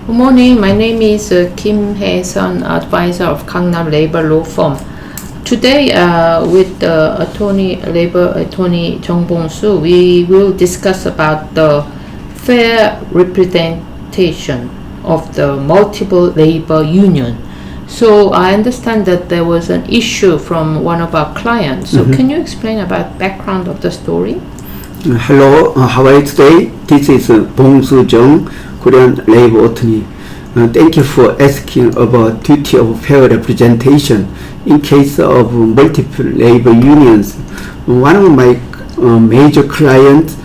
Good morning. My name is Kim Hae-sun, advisor of Gangnam Labor Law Firm. Today, with the labor attorney Jung Bong-soo, we will discuss about the fair representation of the multiple labor union. So I understand that there was an issue from one of our clients. So can you explain about background of the story? Hello, how are you today? This is Bong-soo Jung, Korean labor attorney. Thank you for asking about duty of fair representation in case of multiple labor unions. One of my major clients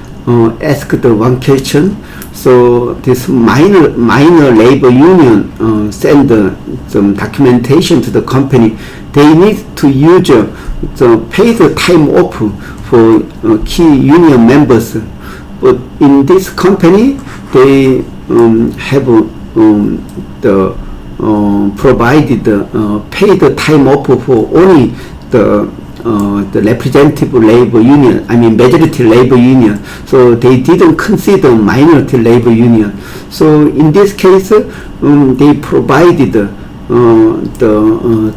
asked one question. So this minor labor union send some documentation to the company. They need to use the paid time off for key union members. But in this company, they have provided paid time off for only the representative labor union, majority labor union. So they didn't consider minority labor union. So in this case, they provided the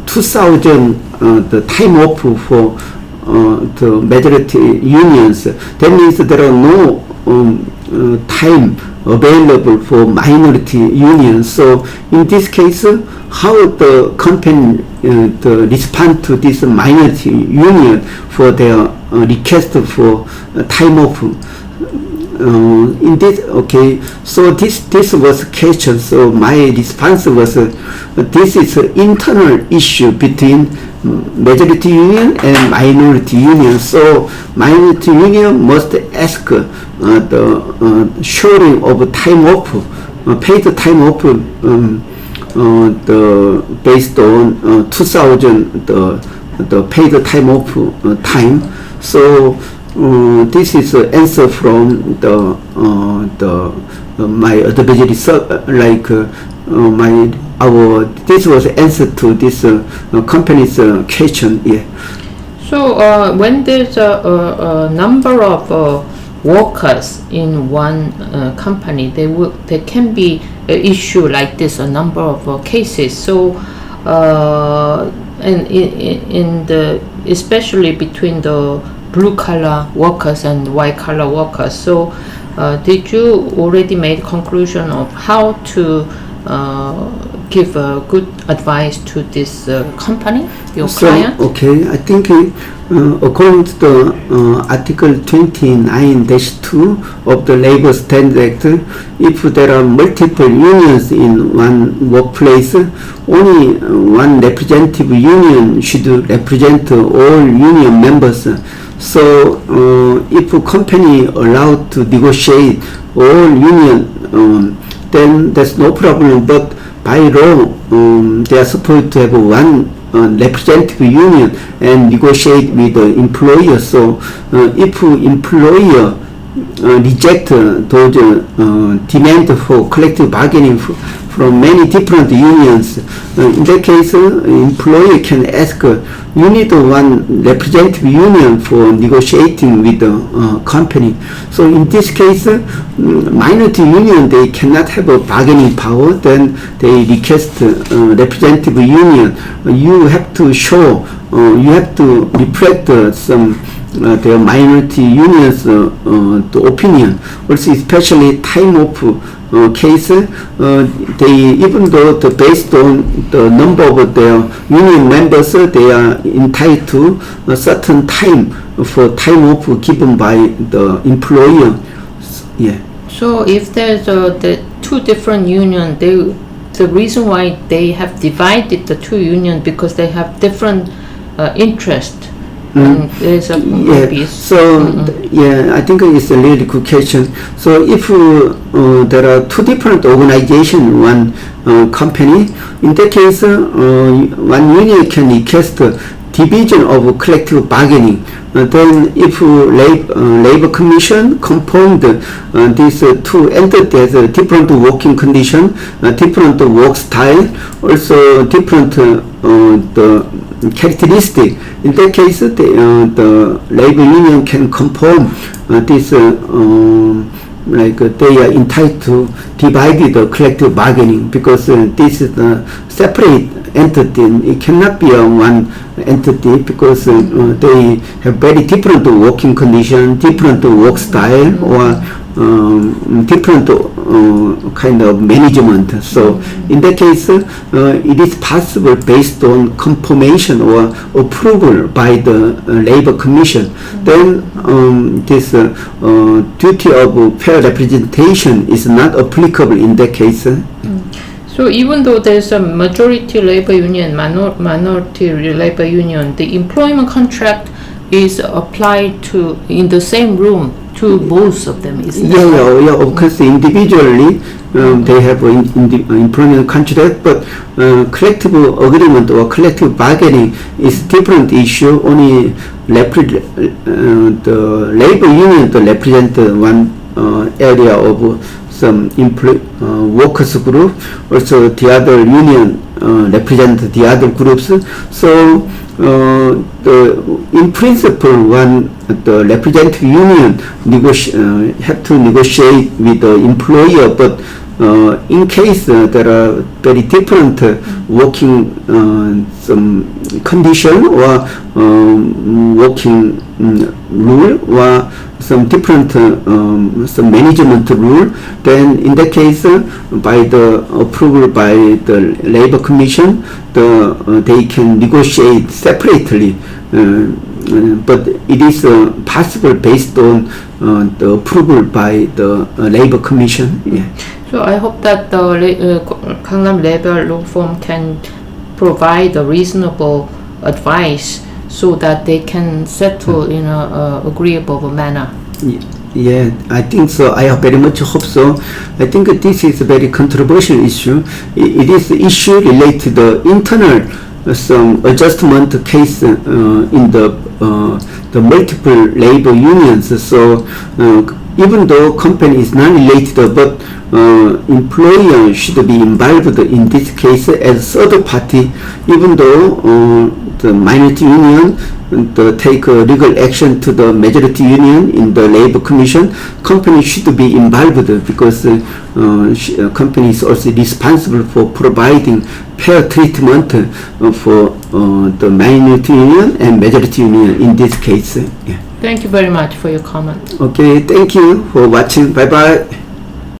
2,000 the time off for the majority unions. That means there are no time available for minority unions. So in this case, how the company respond to this minority union for their request for time off? In this, so this was question. So my response was, this is an internal issue between majority union and minority union. So minority union must ask the sharing of time off, paid time off, based on 2,000 the paid time off time. So this is an answer from my advisory, this was answer to this company's question. Yeah. So when there's a number of workers in one company, there can be an issue like this, a number of cases. So and in the especially between the blue collar workers and white collar workers. So did you already make conclusion of how to give good advice to this company, your client? Okay, I think according to the Article 29-2 of the Labor Standards Act, if there are multiple unions in one workplace, only one representative union should represent all union members. So if a company allowed to negotiate all union, then there's no problem. But by law, they are supposed to have one representative union and negotiate with the employer. So if employer reject those demand for collective bargaining from many different unions, in that case, employer can ask, you need one representative union for negotiating with the company. So in this case, minority union, they cannot have a bargaining power. Then they request representative union. You have to show, you have to reflect their minority unions the opinion. Also, especially time off case, they, even though based on the number of their union members, they are entitled to a certain time for time off given by the employer. Yeah. So if there's the two different unions, the reason why they have divided the two unions because they have different interest. There's a yeah. So I think it's a really good question. So if there are two different organizations, one company, in that case, one union can request division of collective bargaining. Then if labor commission confirmed these two entities, different working condition, different work style, also different the characteristic. In that case, the labor union can confirm this they are entitled to divide the collective bargaining, because this is a separate entity. It cannot be a one entity, because they have very different working condition, different work style, or different kind of management. So in that case, it is possible based on confirmation or approval by the Labor Commission. Then this duty of fair representation is not applicable in that case. So even though there's a majority labor union, minority labor union, the employment contract is applied to in the same room to both of them, isn't it? Yeah, of course, individually they have employment contract, but collective agreement or collective bargaining is different issue. Only the labor union to represent one area of some workers group, also the other union represent the other groups. So in principle, the representative union have to negotiate with the employer, but in case there are very different working some condition or working rule or some different some management rule, then in that case, by the approval by the Labor Commission, they can negotiate separately. But it is possible based on the approval by the Labor Commission. Yeah. So I hope that the Gangnam Labor Law Firm can provide a reasonable advice so that they can settle in a agreeable manner. Yeah, I think so. I very much hope so. I think this is a very controversial issue. It is an issue related to the internal some adjustment case in the multiple labor unions. So even though company is not related, but employer should be involved in this case as third party, even though the minority union take legal action to the majority union in the Labor Commission. Company should be involved, because company is also responsible for providing fair treatment for the minority union and majority union in this case. Yeah. Thank you very much for your comment. Okay, thank you for watching. Bye bye.